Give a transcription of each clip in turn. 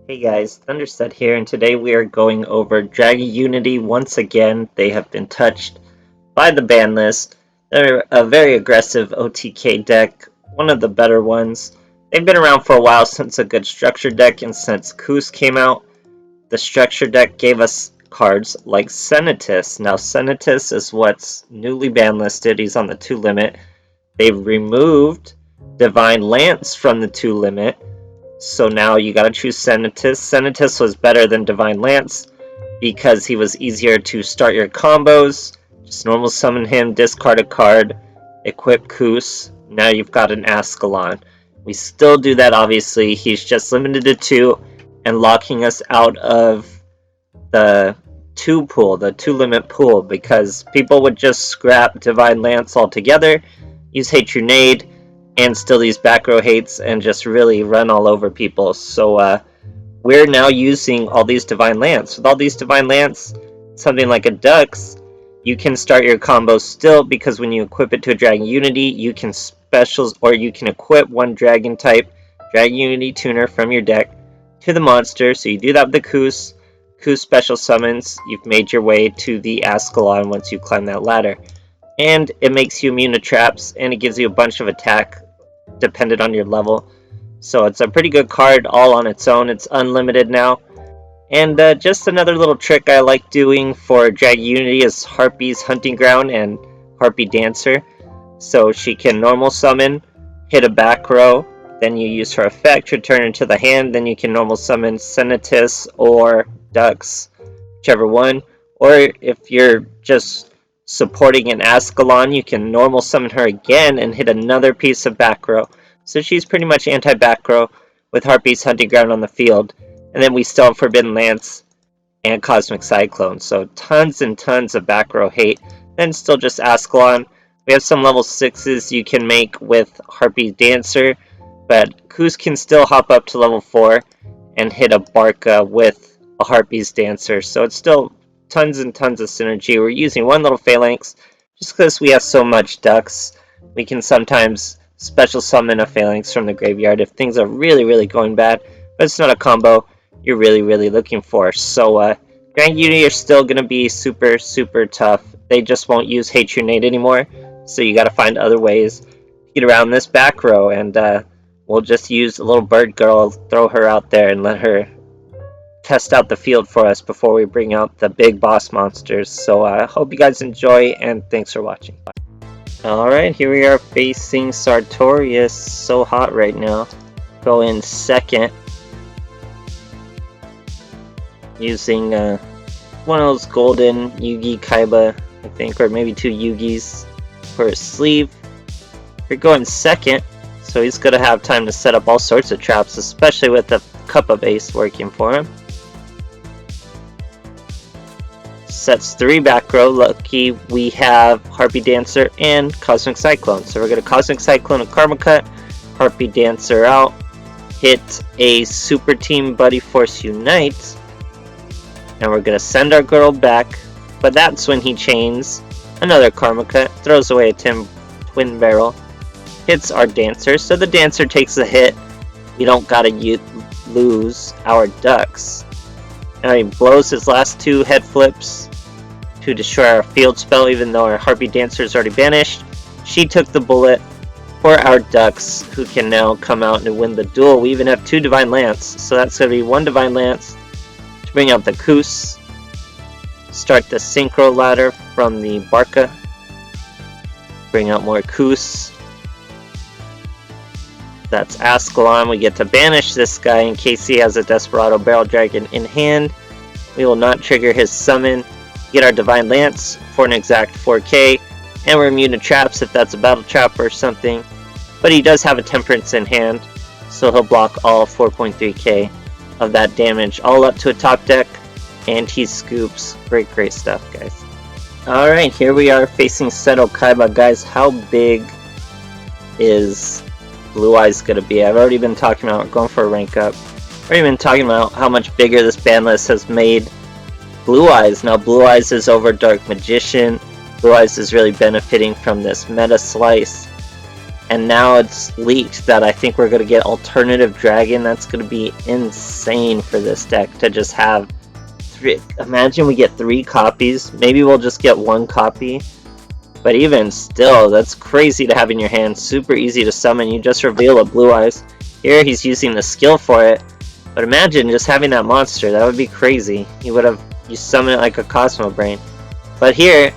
Hey guys, Thunderstud here, and today we are going over Dragunity once again. They have been touched by the ban list. They're a very aggressive OTK deck, one of the better ones. They've been around for a while since a good structure deck, and since Koos came out, the structure deck gave us cards like Senatus. Now Senatus is what's newly ban listed. He's on the 2 limit. They've removed Divine Lance from the 2 limit. So now you gotta choose Senatus. Senatus was better than Divine Lance because he was easier to start your combos. Just normal summon him, discard a card, equip Koos. Now you've got an Ascalon. We still do that, obviously. He's just limited to 2 and locking us out of the 2 pool, the 2 limit pool, because people would just scrap Divine Lance altogether, use Hatred, and still these back row hates and just really run all over people. So we're now using all these Divine Lance. With all these Divine Lance, something like a Dux, you can start your combo still, because when you equip it to a Dragunity, you can specials, or you can equip one Dragon type Dragunity tuner from your deck to the monster. So you do that with the Koos special summons, you've made your way to the Ascalon once you climb that ladder. And it makes you immune to traps, and it gives you a bunch of attack dependent on your level. So it's a pretty good card all on its own. It's unlimited now. And just another little trick I like doing for Dragunity is Harpy's Hunting Ground and Harpy Dancer. So she can normal summon, hit a back row, then you use her effect, return it to the hand, then you can normal summon Senatus or Dux, whichever one. Or if you're just supporting an Ascalon, you can normal summon her again and hit another piece of back row. So she's pretty much anti-back row with Harpy's Hunting Ground on the field. And then we still have Forbidden Lance and Cosmic Cyclone. So tons and tons of back row hate. Then still just Ascalon. We have some level 6s you can make with Harpy Dancer, but Koos can still hop up to level 4 and hit a Barca with a Harpy's Dancer. So it's still tons and tons of synergy. We're using one little Phalanx just because we have so much Dux. We can sometimes special summon a Phalanx from the graveyard if things are really going bad, but it's not a combo you're really looking for. So Dragunity are still going to be super tough. They just won't use Hatred anymore, so you got to find other ways to get around this back row, and we'll just use a little bird girl, throw her out there and let her test out the field for us before we bring out the big boss monsters. So I hope you guys enjoy, and thanks for watching. Alright, here we are facing Sartorius. So hot right now. Go in second, using one of those golden Yugi Kaiba, I think, or maybe 2 Yugis for his sleeve. We're going second, so he's going to have time to set up all sorts of traps, especially with the Kappa base working for him. Sets 3 back row. Lucky we have Harpy Dancer and Cosmic Cyclone. So we're going to Cosmic Cyclone and Karma Cut, Harpy Dancer out, hit a Super Team Buddy Force Unite, and we're going to send our girl back, but that's when he chains another Karma Cut, throws away a Twin Barrel, hits our Dancer, so the Dancer takes a hit. We don't gotta lose our Dux. Now he blows his last 2 head flips to destroy our field spell, even though our Harpy Dancer is already banished. She took the bullet for our Dux, who can now come out and win the duel. We even have 2 Divine Lance, so that's going to be 1 Divine Lance to bring out the Koos. Start the Synchro ladder from the Barca. Bring out more Koos. That's Ascalon. We get to banish this guy in case he has a Desperado Barrel Dragon in hand. We will not trigger his summon. Get our Divine Lance for an exact 4k, and we're immune to traps if that's a battle trap or something. But he does have a Temperance in hand, so he'll block all 4.3k of that damage, all up to a top deck, and he scoops. Great stuff, guys. Alright, here we are facing Seto Kaiba. Guys, how big is Blue Eyes gonna be? I've already been talking about going for a rank up. I've already been talking about how much bigger this ban list has made Blue Eyes. Now Blue Eyes is over Dark Magician. Blue Eyes is really benefiting from this meta slice. And now it's leaked that I think we're going to get Alternative Dragon. That's going to be insane for this deck to just have 3. Imagine we get 3 copies. Maybe we'll just get 1 copy. But even still, that's crazy to have in your hand. Super easy to summon. You just reveal a Blue Eyes. Here he's using the skill for it. But imagine just having that monster. That would be crazy. You summon it like a Cosmo Brain. But here,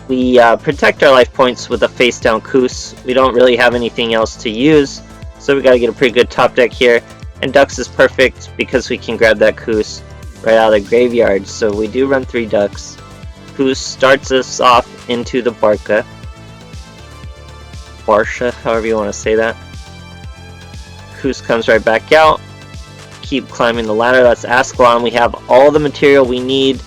we protect our life points with a face down Koos. We don't really have anything else to use, so we gotta get a pretty good top deck here. And Ducks is perfect because we can grab that Koos right out of the graveyard. So we do run 3 Ducks. Koos starts us off into the Barsha, however you want to say that. Koos comes right back out. Keep climbing the ladder. That's Ascalon. We have all the material we need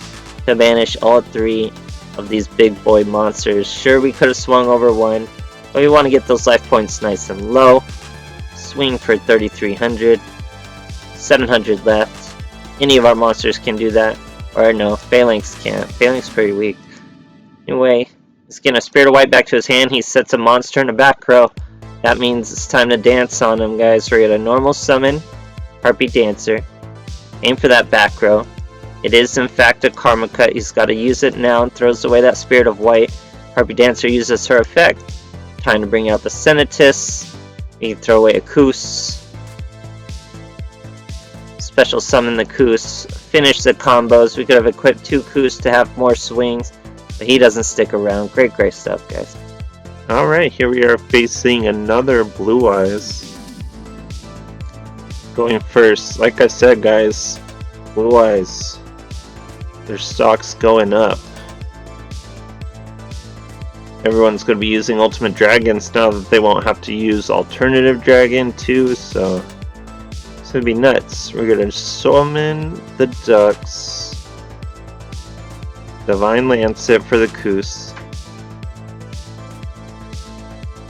to banish all 3 of these big boy monsters. Sure, we could have swung over 1, but we want to get those life points nice and low. Swing for 3,300. 700 left. Any of our monsters can do that. Or no, Phalanx can't. Phalanx is pretty weak. Anyway, he's getting a Spirit of White back to his hand. He sets a monster in the back row. That means it's time to dance on him, guys. We're going to normal summon Harpy Dancer. Aim for that back row. It is in fact a Karma Cut. He's got to use it now and throws away that Spirit of White. Harpy Dancer uses her effect. Time to bring out the Senatus. We can throw away a Koos. Special summon the Koos. Finish the combos. We could have equipped 2 Koos to have more swings, but he doesn't stick around. Great stuff, guys. Alright, here we are facing another Blue Eyes. Going first. Like I said, guys, Blue Eyes, their stock's going up. Everyone's going to be using Ultimate Dragons now that they won't have to use Alternative Dragon too, so it's going to be nuts. We're going to summon the Ducks. Divine Lancet for the Koos.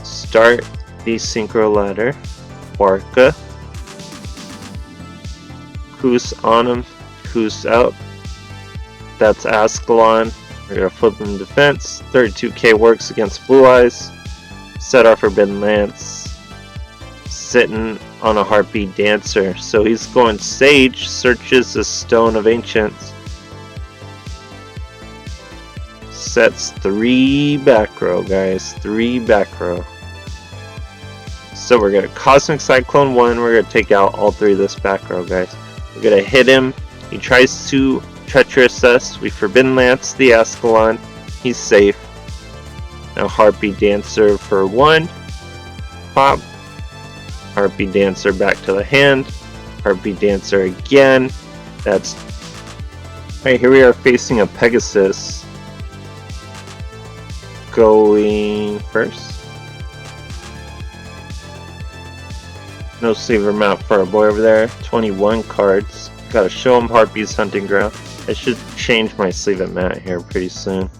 Start the Synchro Ladder. Barsha. Koos on him. Koos out. That's Ascalon. We're going to flip him in defense. 32k works against Blue Eyes. Set our Forbidden Lance. Sitting on a Harpy Dancer. So he's going Sage. Searches the Stone of Ancients. Sets 3 back row, guys. 3 back row. So we're going to Cosmic Cyclone 1. We're going to take out all 3 of this back row, guys. We're going to hit him. He tries to Treacherous us. We Forbidden Lance the Ascalon. He's safe. Now Harpy Dancer for 1. Pop. Harpy Dancer back to the hand. Harpy Dancer again. That's... Alright, here we are facing a Pegasus. Going first. No sleever map for our boy over there. 21 cards. Gotta show him Harpy's Hunting Ground. I should change my sleeve it mat here pretty soon.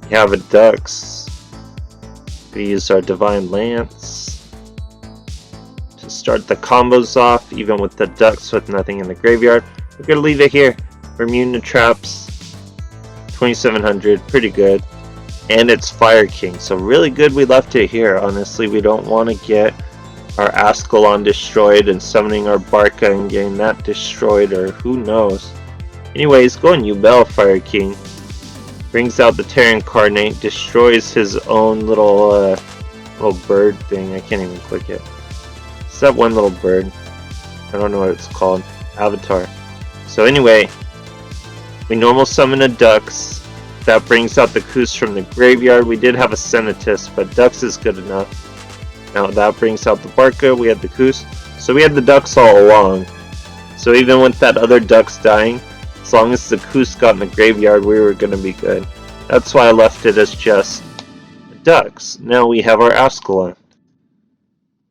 We have a Ducks. We use our Divine Lance to start the combos off, even with the Ducks with nothing in the graveyard. We're gonna leave it here. We're immune to traps. 2700, pretty good. And it's Fire King, so really good we left it here. Honestly, we don't want to get our Ascalon destroyed and summoning our Barsha and getting that destroyed, or who knows. Anyways, go and Yubel, Fire King. Brings out the Terran Incarnate, destroys his own little bird thing. I can't even click it. It's that one little bird. I don't know what it's called. Avatar. So anyway, we normal summon a Ducks. That brings out the Koos from the graveyard. We did have a Senatus, but Ducks is good enough. Now that brings out the Barsha. We had the Koos. So we had the Ducks all along. So even with that other Ducks dying, as long as the Koos got in the graveyard, we were going to be good. That's why I left it as just Ducks. Now we have our Ascalon.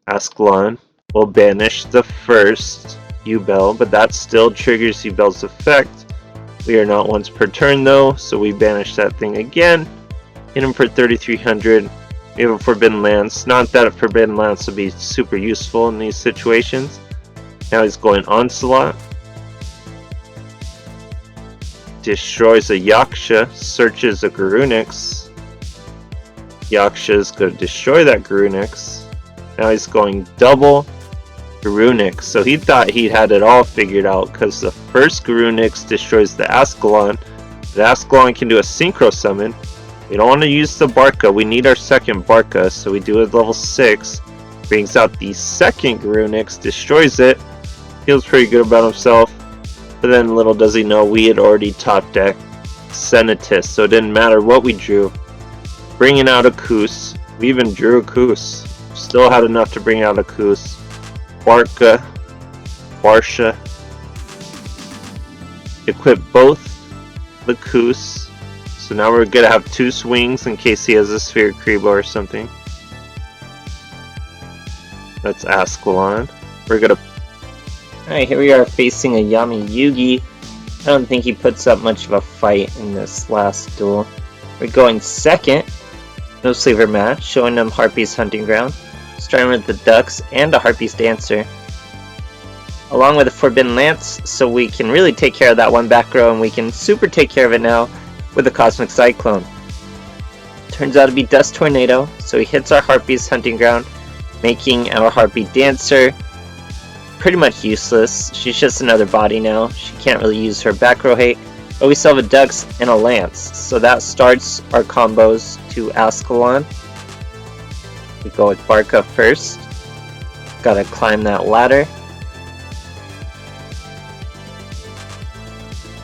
Ascalon will banish the first Yubel, but that still triggers Yubel's effect. We are not once per turn though, so we banish that thing again. Hit him for 3,300. We have a Forbidden Lance. Not that a Forbidden Lance would be super useful in these situations. Now he's going Onslaught. Destroys a Yaksha. Searches a Garunix. Yaksha's going to destroy that Garunix. Now he's going double Garunix. So he thought he had it all figured out because the first Garunix destroys the Ascalon. The Ascalon can do a Synchro Summon. We don't want to use the Barca. We need our second Barca. So we do it level 6. Brings out the second Garunix. Destroys it. Feels pretty good about himself. But then little does he know we had already top decked Senatus. So it didn't matter what we drew. Bringing out a Koos. We even drew a Koos. Still had enough to bring out a Koos. Barca. Barsha. Equip both the Koos. So now we're gonna have 2 swings in case he has a Sphere Kriba or something. That's Ascalon. We're gonna... Alright, here we are facing a Yami Yugi. I don't think he puts up much of a fight in this last duel. We're going second. No sleever match, showing them Harpy's Hunting Ground. Starting with the Ducks and a Harpy's Dancer. Along with a Forbidden Lance, so we can really take care of that one back row, and we can super take care of it now with the Cosmic Cyclone. Turns out to be Dust Tornado, so he hits our Harpy's Hunting Ground, making our Harpy Dancer pretty much useless. She's just another body now. She can't really use her back row hate, but we still have a Ducks and a Lance, so that starts our combos to Ascalon. We go with Barca first. Gotta climb that ladder.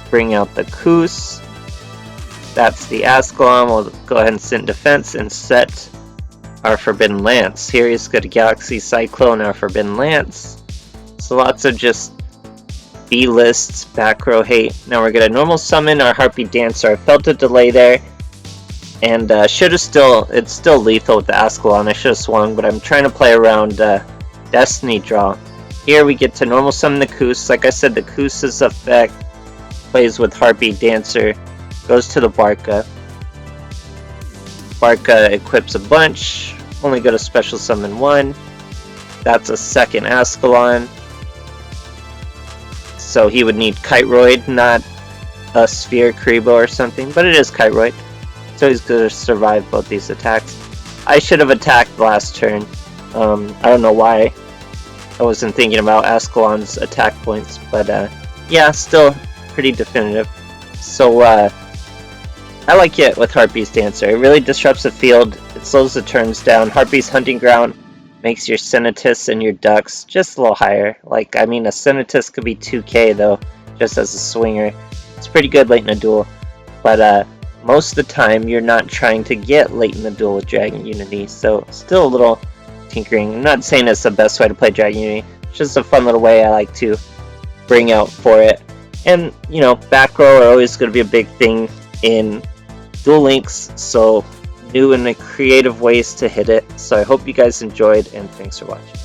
Bring out the Koos. That's the Ascalon. We'll go ahead and sit in defense and set our Forbidden Lance. Here he's got a Galaxy Cyclone, our Forbidden Lance. So lots of just B lists, back row hate. Now we're gonna normal summon our Harpy Dancer. I felt a delay there, and it's still lethal with the Ascalon. I should have swung, but I'm trying to play around Destiny draw. Here we get to normal summon the Koos. Like I said, the Koos's effect plays with Harpy Dancer, goes to the Barca. Barca equips a bunch, only go to special summon 1. That's a second Ascalon. So he would need Kiteroid, not a Sphere Kriba or something, but it is Kiteroid. So he's going to survive both these attacks. I should have attacked last turn. I don't know why I wasn't thinking about Ascalon's attack points, but yeah, still pretty definitive. So I like it with Harpy's Dancer. It really disrupts the field, it slows the turns down. Harpy's Hunting Ground makes your Senatus and your Ducks just a little higher. Like, I mean, a Senatus could be 2k though, just as a swinger. It's pretty good late in a duel, but most of the time you're not trying to get late in the duel with Dragunity, so still a little tinkering. I'm not saying it's the best way to play Dragunity, it's just a fun little way I like to bring out for it. And, you know, back row are always going to be a big thing in Duel Links, so new and creative ways to hit it. So I hope you guys enjoyed, and thanks for watching.